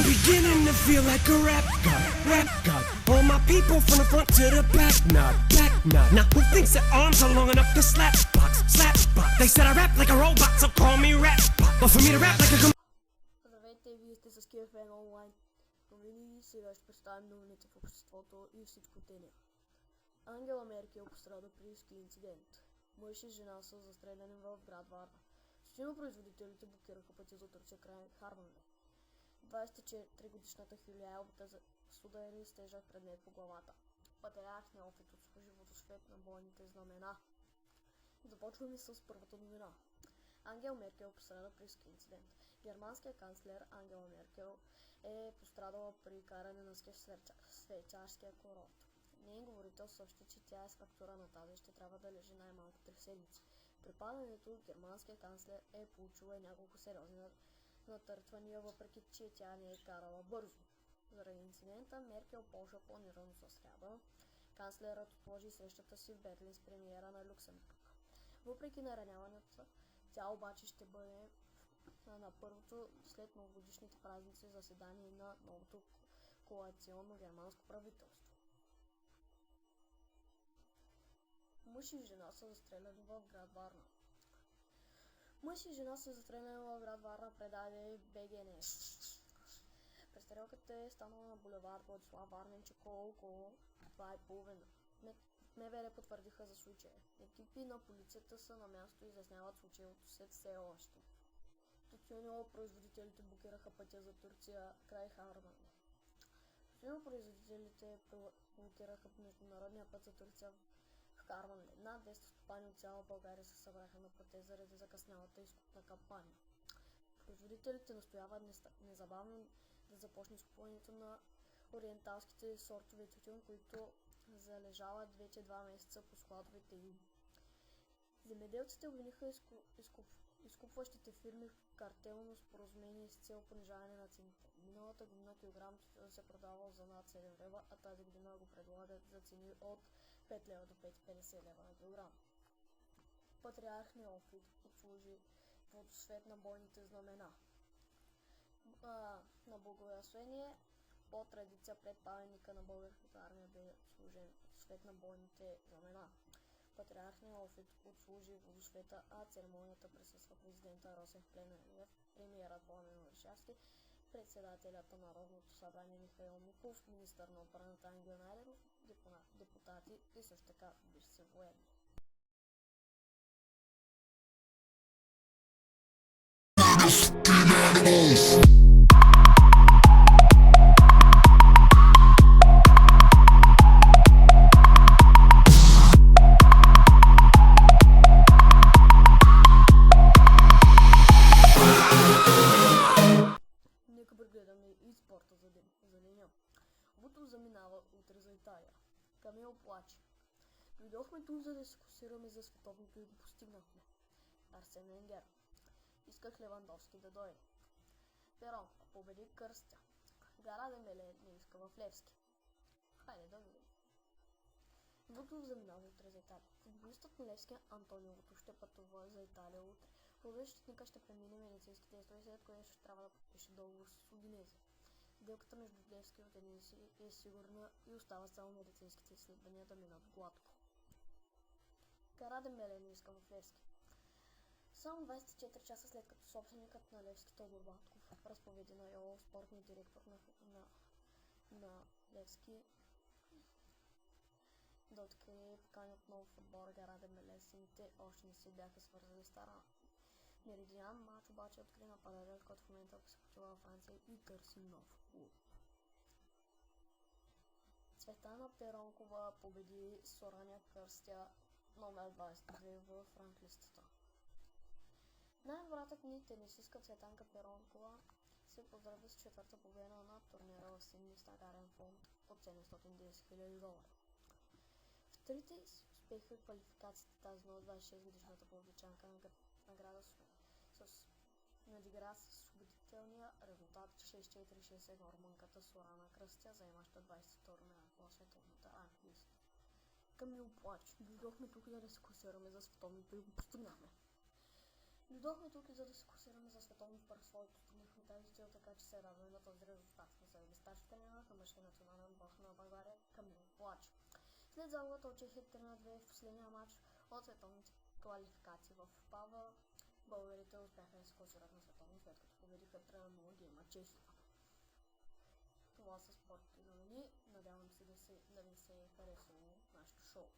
I'm beginning to feel like a rap god. All my people from the front to the back nod. Now who thinks their arms are long enough to slap box? They said I rap like a robot, so call me rap. But for me to rap like a Здравейте, вие сте с KFN онлайн. Новини, сега ще представим новините в обществото и всичко деня. Ангела Меркел пострада при ски инцидент. Мъж и жена са застреляни в град Варна. Свинопроизводителите блокираха пътя за Турция край Харманли. 24-годишната Хюлия Елбата с ударени с тежък предмет по главата. Патриарх Неофит отслужи водосвет на бойните знамена. Започваме с първата новина. Ангела Меркел пострада при ски инцидент. Германският канцлер Ангела Меркел е пострадала при каране на ски в швейцарския курорт. Нейн говорител съобщи, че тя е с фрактура на таза и ще трябва да лежи най-малко 3 седмици. При падането германският канцлер е получила няколко сериозни натъртвания, въпреки че тя не е карала бързо. Заради инцидента Меркел полша планирано за сряда. Канцлерът отложи срещата си в Берлин с премиера на Люксембург. Въпреки нараняването, тя обаче ще бъде на първото след новогодишните празници заседание на новото коалиционно германско правителство. Мъж и жена са застреляни в град Варна. Мъж и жена са застреляни в град Варна, предаде БГН. Престрелката е станала на булевард Владислав Варненчик около 2:30. МВР потвърдиха за случая. Екипи на полицията са на място и изясняват случилото се все още. Тютюнопроизводителите блокираха пътя за Турция край Харманли. Тютюнопроизводителите блокираха международния път за Турция в Харманли. Над 200 стопани от цяла България се събраха на протест заради закъснялата изкупна кампания. Производителите настояват незабавно да започне изкупването на ориенталските сортове тютюн, които залежават вече 2 месеца по складовете им. Земеделците обвиниха изкупващите фирми в картелно споразумение с цел понижаване на цените. Миналата година килограм тютюн се продавал за над 7 лева, а тази година го предлагат за цени от 5 лева до 5,50 лева на килограм. Патриарх Неофит отслужи водосвет на бойните знамена. На благословение по традиция пред паметника на българската армия бе служен свет на бойните знамена. Патриарх Неофит отслужи водосвета, а церемонията присъства президента Росен Плевнелиев, премиерът Пламен Орешарски, председателят на Народното събрание Михаил Миков, министър на отбраната Ангел Найденов, депутати и също така висши военни. Нека прегледаме и спорта за деня. Вутов заминава утре за Италия. Камил плаче. Дойдохме тук, за да се фокусираме за световното и го постигнахме. Арсен Венгер. Исках Левандовски да дойде. Перон победи Кръстя. Гара Дембеле не иска в Левски. Хайде да видим. Вутов заминава утре за Италия. Футболистът на Левски Антонио Вутов ще пътува за Италия утре. Полузащитника ще премине медицински тестове, след което ще трябва да подпише договор с Удинезе. Сделката между Левски и Удинезе е сигурна и остава само медицинските изследвания да минат гладко. Гара Дембеле не иска в Левски. Само 24 часа след като собственикът на Левски Тодор Батков разповеди на ЙОЛО, спортният директор на Левски, да открие покани от нов отбор Гара Дембеле, сините още не се бяха свързали с Стара Меридиан. Мач обаче откри нападателят, който в момента се почува във Франция и търси нов клуб. Цветана Перонкова победи Сораня Кръстя номер 22 в ранглистата. Най-добратът ни тенисистка Цветанка Перонкова се поздрави с 4-та победа на турнира в Сидни с нагарен фонд от 710 000 долара. В трите си успеха квалификацията тази нощ 26-годишната пловдивчанка надигра с убедителния резултат 6-4-6-1 румънката Сорана Кръстя, заемаща 22 място на световната ранглиста. Камил плаче. Дойдохме тук, за да се класираме за световното и го постигнахме. Дойдохме тук, за да се класираме за световното първенство и постигнахме тази стил, така че се радваме на този резултат. На старши тренер на мъжкия национален отбор на България Камил Плач. След загубата от Чехия 3-2 в последния матч от световните квалификации в Пава, българите успяха да се класират на световно, след като победиха 3-0 гейма Чехия. Това са спортни новини. Надявам се да ви се е харесало нашето шоу.